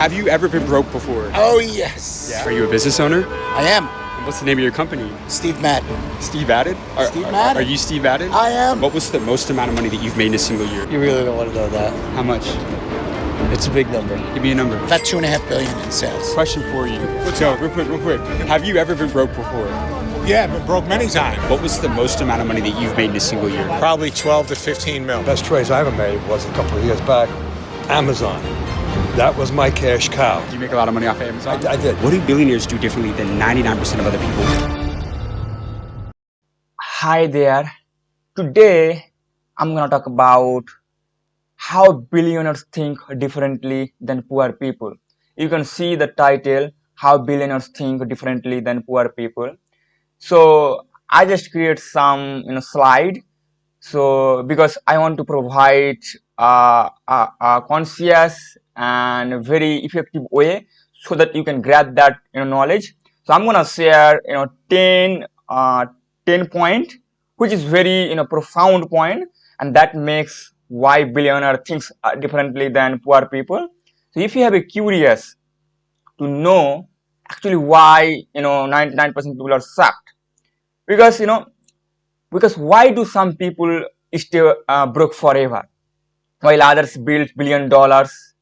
Have you ever been broke before? Oh, yes. Yeah. Are you a business owner? I am. What's the name of your company? Steve Madden. Steve Added? Steve Madden. Are you Steve Added? I am. What was the most amount of money that you've made in a single year? You really don't want to know that. How much? It's a big number. Give me a number. About $2.5 billion in sales. Question for you. Real quick. Have you ever been broke before? Yeah, I've been broke many times. What was the most amount of money that you've made in a single year? Probably 12 to 15 mil. Best trades I ever made was a couple of years back. Amazon. That was my cash cow. Do you make a lot of money off of Amazon? I did. What do billionaires do differently than 99% of other people? Hi there. Today I'm gonna talk about how billionaires think differently than poor people. You can see the title, how billionaires think differently than poor people. So I just create some slide. So because I want to provide a conscious and very effective way so that you can grab that knowledge. So I'm gonna share 10 point, which is very profound point, and that makes why billionaire thinks differently than poor people. So if you have a curious to know actually why 99% people are sucked, because because why do some people stay broke forever while others build $1 billion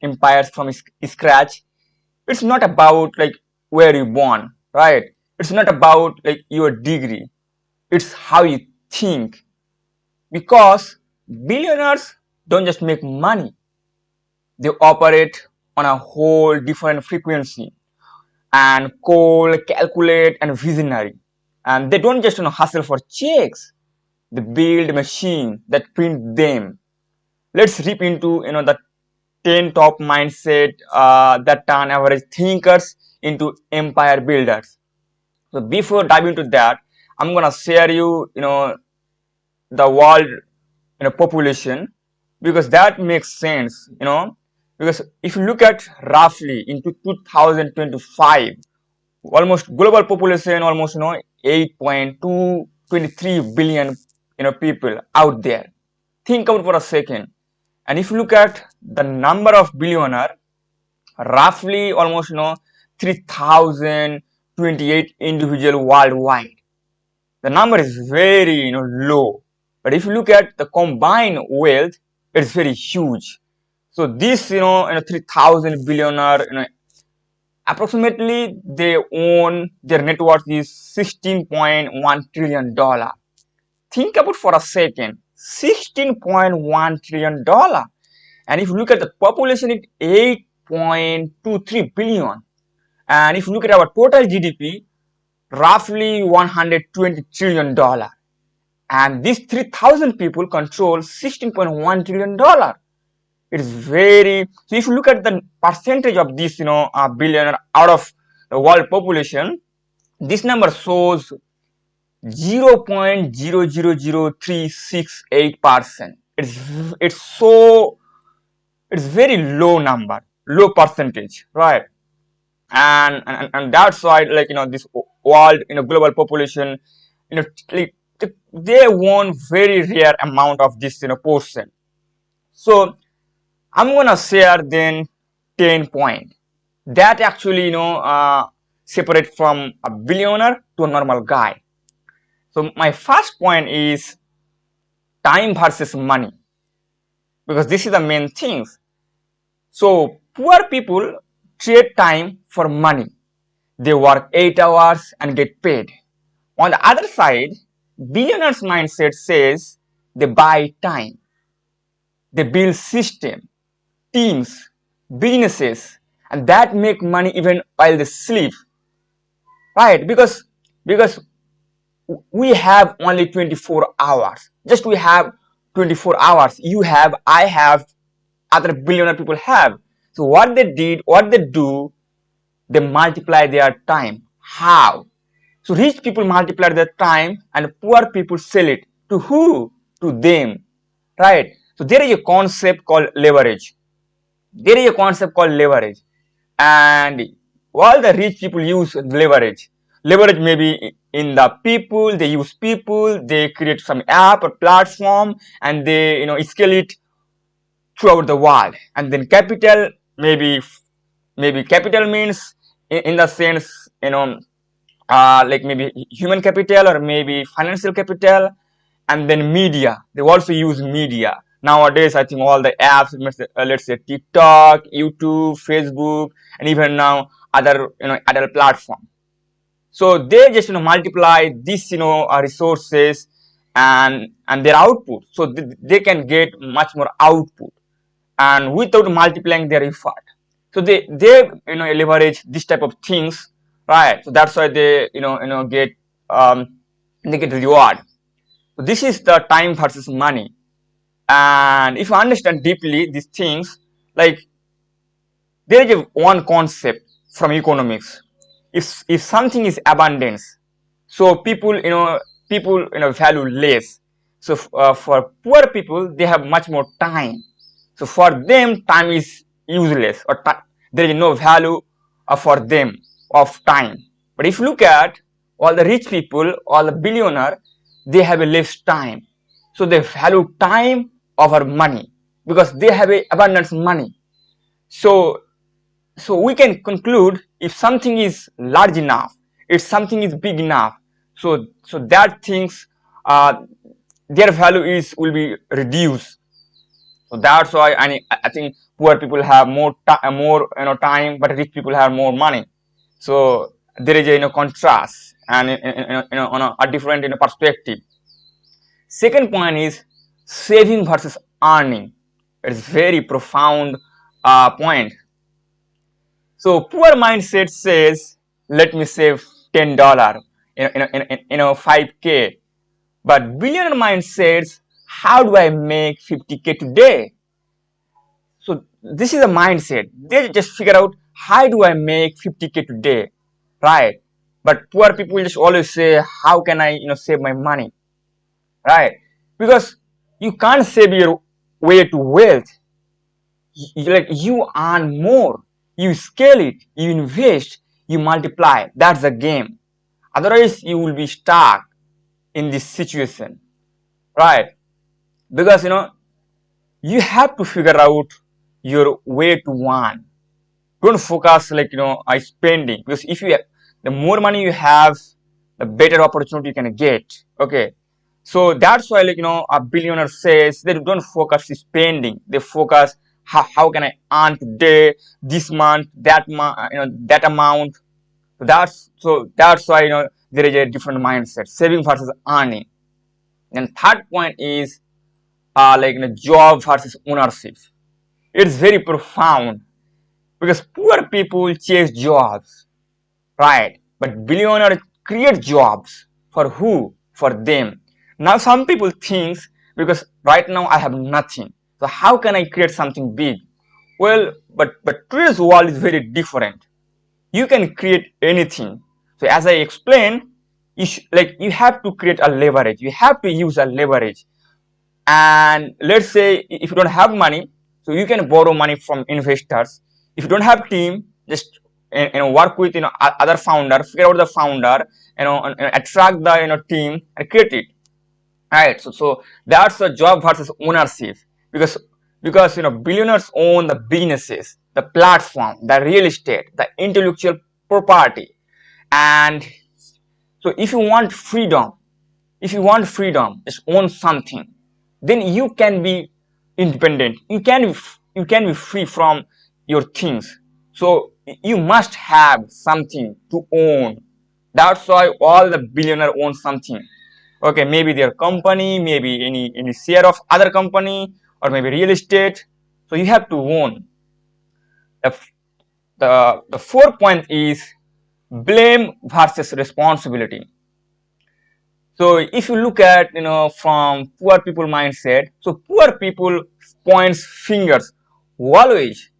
empires from scratch? It's not about like where you born, right? It's not about like your degree. It's how you think. Because billionaires don't just make money, they operate on a whole different frequency and cold, calculate, and visionary. And they don't just hustle for checks. They build a machine that print them. Let's rip into the 10 top mindset that turn average thinkers into empire builders. So before diving into that, I'm gonna share you the world population, because that makes sense. Because if you look at roughly into 2025, almost global population almost 8.223 billion people out there. Think about for a second. And if you look at the number of billionaire, roughly almost 3028 individual worldwide. The number is very low. But if you look at the combined wealth, it's very huge. So this 3000 billionaire, approximately they own, their net worth is $16.1 trillion. Think about for a second, $16.1 trillion. And if you look at the population, it's 8.23 billion. And if you look at our total GDP, roughly $120 trillion. And these 3,000 people control $16.1 trillion. It is very, so if you look at the percentage of this billionaire out of the world population, this number shows 0.000368%. It's very low number, low percentage, right? And that's why like this world global population like, they own very rare amount of this portion. So I'm gonna share then 10 point that actually separate from a billionaire to a normal guy. So my first point is time versus money, because this is the main things. So poor people trade time for money. They work 8 hours and get paid. On the other side, billionaires mindset says they buy time. They build system, teams, businesses, and that make money even while they sleep. Right? Because we have only 24 hours. Just we have 24 hours. You have, I have, other billionaire people have. So what they do, they multiply their time. How? So rich people multiply their time and poor people sell it. To who? To them. Right? So there is a concept called leverage. And all the rich people use leverage. Leverage may be in the people, they use people, they create some app or platform and they scale it throughout the world. And then capital maybe maybe capital means in the sense, like maybe human capital or maybe financial capital, and then media. They also use media nowadays. I think all the apps, let's say TikTok, YouTube, Facebook, and even now other platform. So they just multiply this resources and their output, so they can get much more output and without multiplying their effort. So they leverage this type of things, right? So that's why they get they get reward. So this is the time versus money. And if you understand deeply these things, like there is one concept from economics. If something is abundance, so people value less. So for poor people, they have much more time. So for them, time is useless, or there is no value for them of time. But if you look at all the rich people, all the billionaire, they have a less time. So they value time over money because they have a abundance money. So we can conclude, if something is large enough, if something is big enough, so that things their value will be reduced. So that's why I think poor people have more time, but rich people have more money. So there is a contrast and on a different perspective. Second point is saving versus earning. It's very profound point. So poor mindset says, let me save $10, 5K. But billionaire mind says, how do I make 50K today? So this is a mindset. They just figure out, how do I make 50K today, right? But poor people just always say, how can I save my money, right? Because you can't save your way to wealth. You earn more, you scale it, you invest, you multiply. That's the game. Otherwise you will be stuck in this situation, right? Because you have to figure out your way to earn. Don't focus spending, because if you have, the more money you have, the better opportunity you can get. Okay, so that's why a billionaire says they don't focus spending, they focus how can I earn today, this month, that month, that amount. So that's why there is a different mindset, saving versus earning. And third point is job versus ownership. It's very profound, because poor people chase jobs, right? But billionaires create jobs. For who? For them. Now some people think, because right now I have nothing, so how can I create something big? Well, but today's world is very different. You can create anything. So as I explained, you have to create a leverage. You have to use a leverage. And let's say if you don't have money, so you can borrow money from investors. If you don't have team, just work with other founder, figure out the founder, and attract the team and create it. Right. So that's the job versus ownership, because billionaires own the businesses, the platform, the real estate, the intellectual property. And so if you want freedom, just own something, then you can be independent. You can be free from your things. So you must have something to own. That's why all the billionaires own something. Okay, maybe their company, maybe any share of other company, or maybe real estate. So you have to own. The fourth point is blame versus responsibility. So if you look at from poor people mindset, so poor people points fingers always.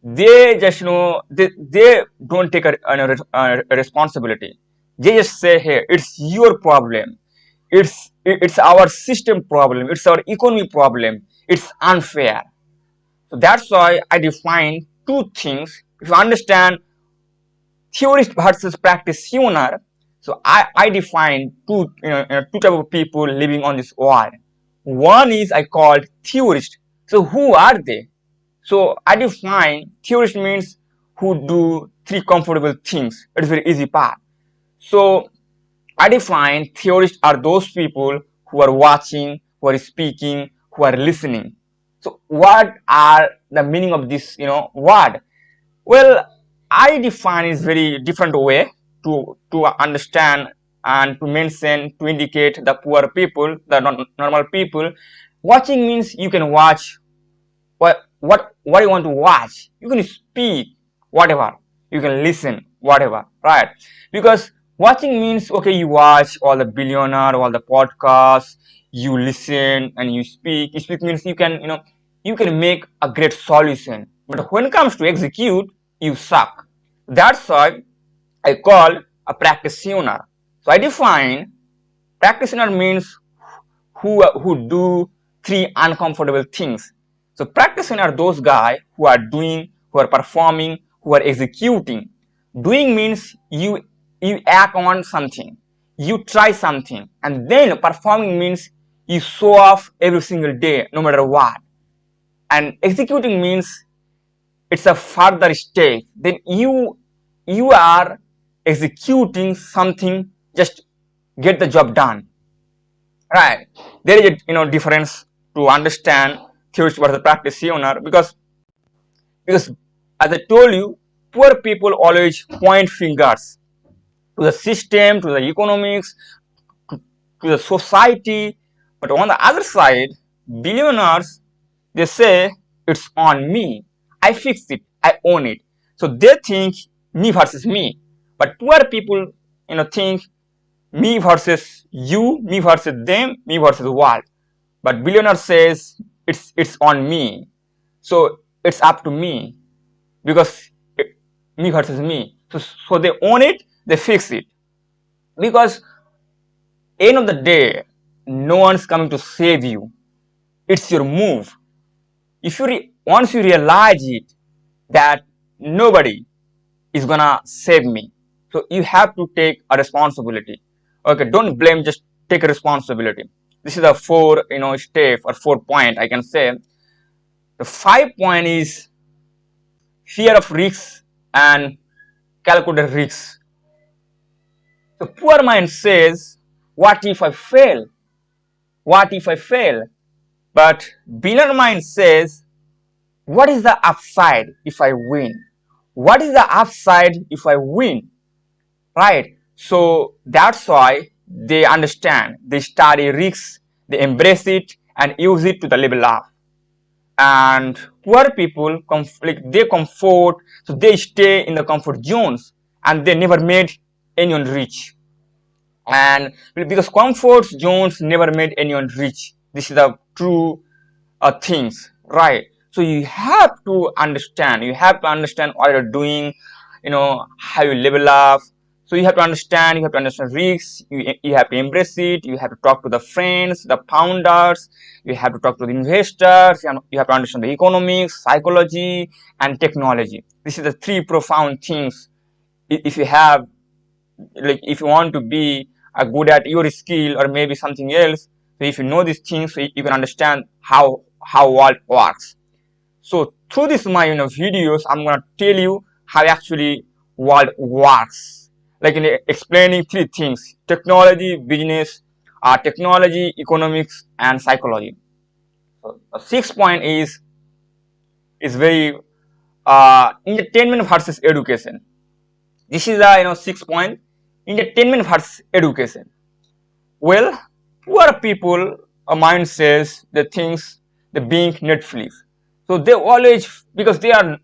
They just they don't take a responsibility. They just say, hey, it's your problem, it's our system problem, it's our economy problem, it's unfair. So that's why I define two things. If you understand theorist versus practitioner, so I define two type of people living on this world. One is I called theorist. So who are they? So I define theorist means who do three comfortable things. It is very easy part. So I define theorists are those people who are watching, who are speaking, who are listening. So what are the meaning of this, word? Well, I define is very different way to understand and to mention, to indicate the poor people, the normal people. Watching means you can watch what you want to watch. You can speak whatever, you can listen whatever, right? Because watching means, okay, you watch all the billionaire, all the podcasts, you listen and you speak means you can, you can make a great solution. But when it comes to execute, you suck. That's why I call a practitioner. So I define practitioner means who do three uncomfortable things. So practitioner are those guys who are doing, who are performing, who are executing. Doing means you act on something, you try something, and then performing means you show off every single day, no matter what. And executing means it's a further stage. Then you are executing something, just get the job done. Right. There is a difference to understand theorist versus practitioner, because as I told you, poor people always point fingers to the system, to the economics, to the society. But on the other side, billionaires, they say it's on me. I fix it. I own it. So they think me versus me. But poor people, think me versus you, me versus them, me versus the world. But billionaire says it's on me. So it's up to me, because me versus me. So they own it, they fix it. Because end of the day, no one's coming to save you. It's your move. If once you realize it, that nobody is gonna save me, so you have to take a responsibility. Okay, don't blame, just take a responsibility. This is a four step or 4 point I can say. The 5 point is fear of risks and calculated risks. The poor mind says, what if I fail? What if I fail? But billionaire mind says, what is the upside if I win? What is the upside if I win? Right? So that's why they understand, they study risks, they embrace it and use it to the level up. And poor people they comfort, so they stay in the comfort zones and they never made anyone rich. And because comfort zones never made anyone rich, this is the true things, right? So you have to understand, what you're doing, how you level up. So you have to understand, risks, you have to embrace it, you have to talk to the friends, the founders, you have to talk to the investors, you have to understand the economics, psychology and technology. This is the three profound things. If you have, if you want to be good at your skill or maybe something else, so if you know these things, so you can understand how world works. So through this my videos, I'm gonna tell you how actually world works, like explaining three things: technology, business, technology, economics and psychology. So the 6 point is very entertainment versus education. This is the 6 point, entertainment versus education. Well, poor people mind says the things, the being Netflix. So they always, because they are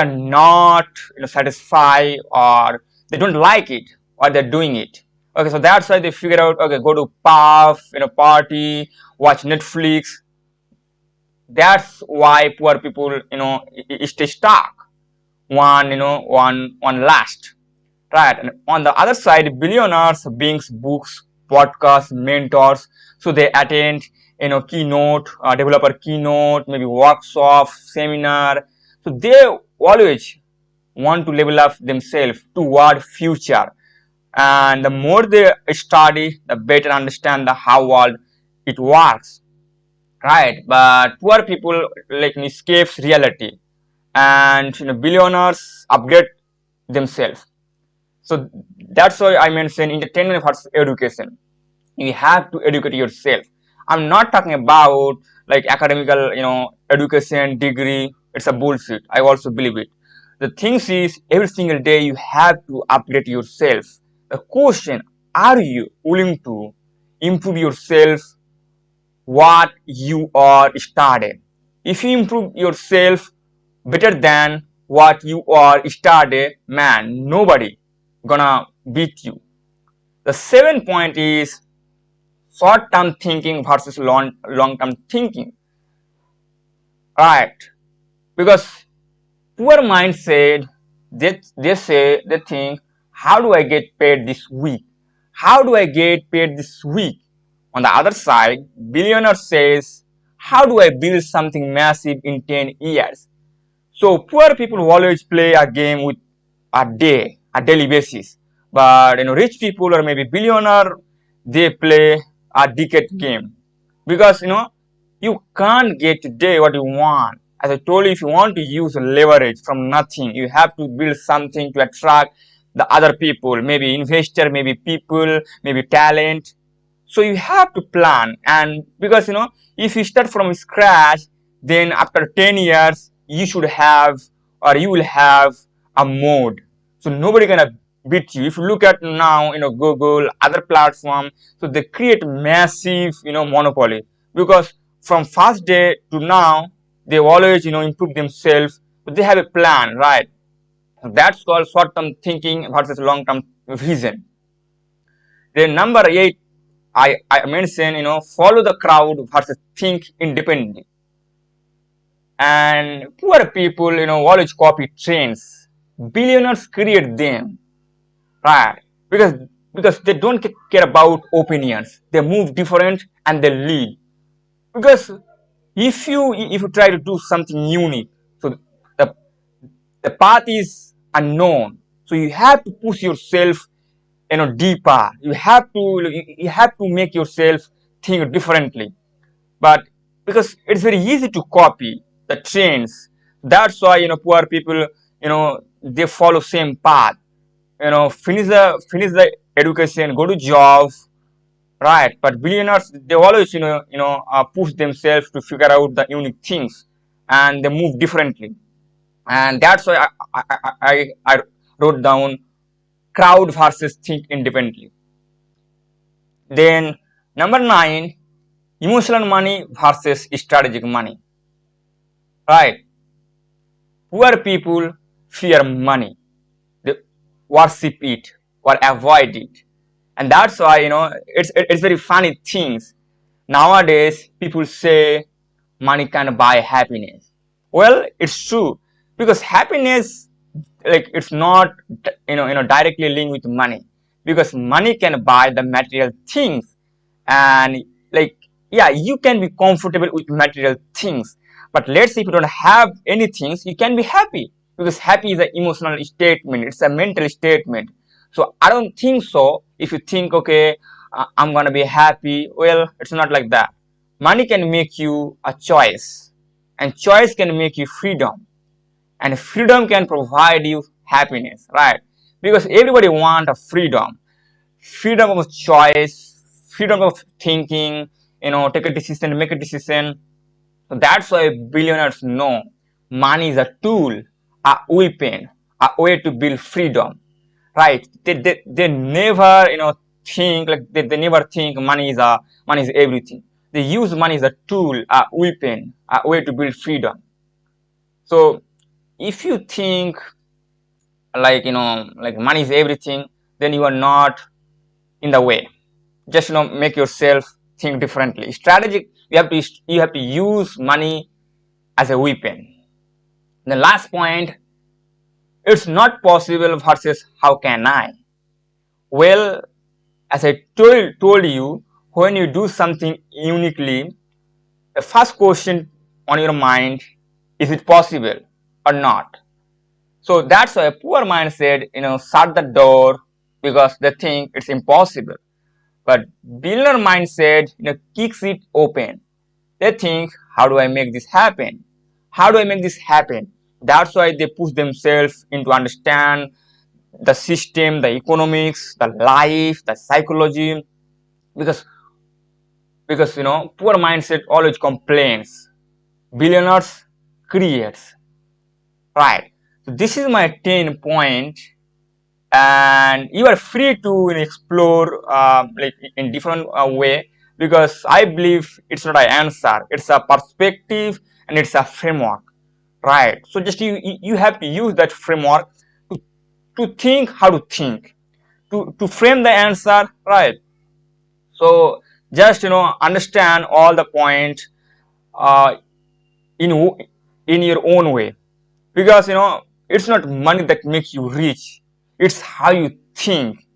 not satisfied, or they don't like it, or they're doing it. Okay, so that's why they figure out, okay, go to pub, party, watch Netflix. That's why poor people stay stuck. One last. Right, and on the other side, billionaires brings books, podcasts, mentors. So they attend, keynote, developer keynote, maybe workshop, seminar. So they always want to level up themselves toward future. And the more they study, the better understand the how world it works. Right, but poor people escapes reality. and billionaires upgrade themselves. So that's why I mentioned entertainment versus education. You have to educate yourself. I'm not talking about like academical education degree. It's a bullshit. I also believe it. The thing is, every single day you have to upgrade yourself. The question: are you willing to improve yourself what you are started? If you improve yourself better than what you are started, man, nobody gonna beat you. The 7th point is short-term thinking versus long-term thinking. Right? Because poor mind said they think, how do I get paid this week? How do I get paid this week? On the other side, billionaire says, how do I build something massive in 10 years? So poor people always play a game with a daily basis. But rich people or maybe billionaire, they play a decade game. Because you can't get today what you want. As I told you, if you want to use leverage from nothing, you have to build something to attract the other people, maybe investor, maybe people, maybe talent. So you have to plan, and because if you start from scratch, then after 10 years you should have, or you will have a mode. So nobody gonna beat you. If you look at now Google, other platform, so they create massive monopoly, because from first day to now they always improve themselves, but they have a plan, right? That's called short-term thinking versus long-term vision. Then number 8, I mentioned follow the crowd versus think independently. And poor people always copy trends. Billionaires create them, right? Because they don't care about opinions. They move different and they lead. Because if you try to do something unique, so the the path is unknown. So you have to push yourself deeper. You have to make yourself think differently. But because it's very easy to copy the trends, that's why poor people they follow same path. Finish the education, go to job, right? But billionaires, they always push themselves to figure out the unique things, and they move differently. And that's why I wrote down crowd versus think independently. Then number 9, emotional money versus strategic money. Right? Poor people fear money. They worship it or avoid it. And that's why it's very funny things. Nowadays people say money can buy happiness. Well, it's true, because happiness, like, it's not directly linked with money, because money can buy the material things. And like, yeah, you can be comfortable with material things, but let's say if you don't have any things, you can be happy, because happy is an emotional statement, it's a mental statement. So I don't think so. If you think, okay, I'm gonna be happy, well, it's not like that. Money can make you a choice, and choice can make you freedom, and freedom can provide you happiness, right? Because everybody want a freedom of choice, freedom of thinking, take a decision, make a decision. So that's why billionaires know money is a tool, a weapon, a way to build freedom, right? They never think like, they never think money is everything. They use money as a tool, a weapon, a way to build freedom. So if you think like like money is everything, then you are not in the way. Just make yourself think differently. Strategic, you have to use money as a weapon. The last point, it's not possible versus how can I. Well, as I told you, when you do something uniquely, the first question on your mind, is it possible or not? So that's why a poor mind said, shut the door, because they think it's impossible. But billionaire mind said, kicks it open. They think, how do I make this happen? How do I make this happen? That's why they push themselves into understand the system, the economics, the life, the psychology, because poor mindset always complains, billionaires creates, right? So this is my 10 point, and you are free to explore like in different way, because I believe it's not an answer, it's a perspective and it's a framework, right? So just you have to use that framework to think how to think, to frame the answer, right? So just understand all the point uh, in in your own way, because it's not money that makes you rich, it's how you think.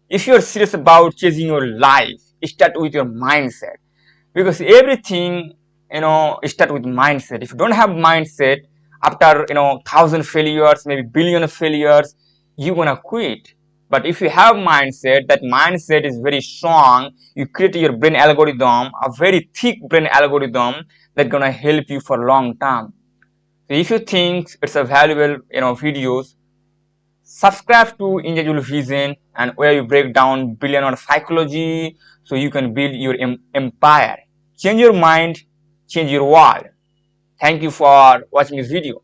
If you're serious about changing your life, start with your mindset, because everything start with mindset. If you don't have mindset, after thousand failures, maybe billion failures, you're gonna quit. But if you have mindset, that mindset is very strong, you create your brain algorithm, a very thick brain algorithm, that's gonna help you for long term. So if you think it's a valuable videos, subscribe to Individual Vision, and where you break down billionaire psychology so you can build your empire. Change your mind, change your world. Thank you for watching this video.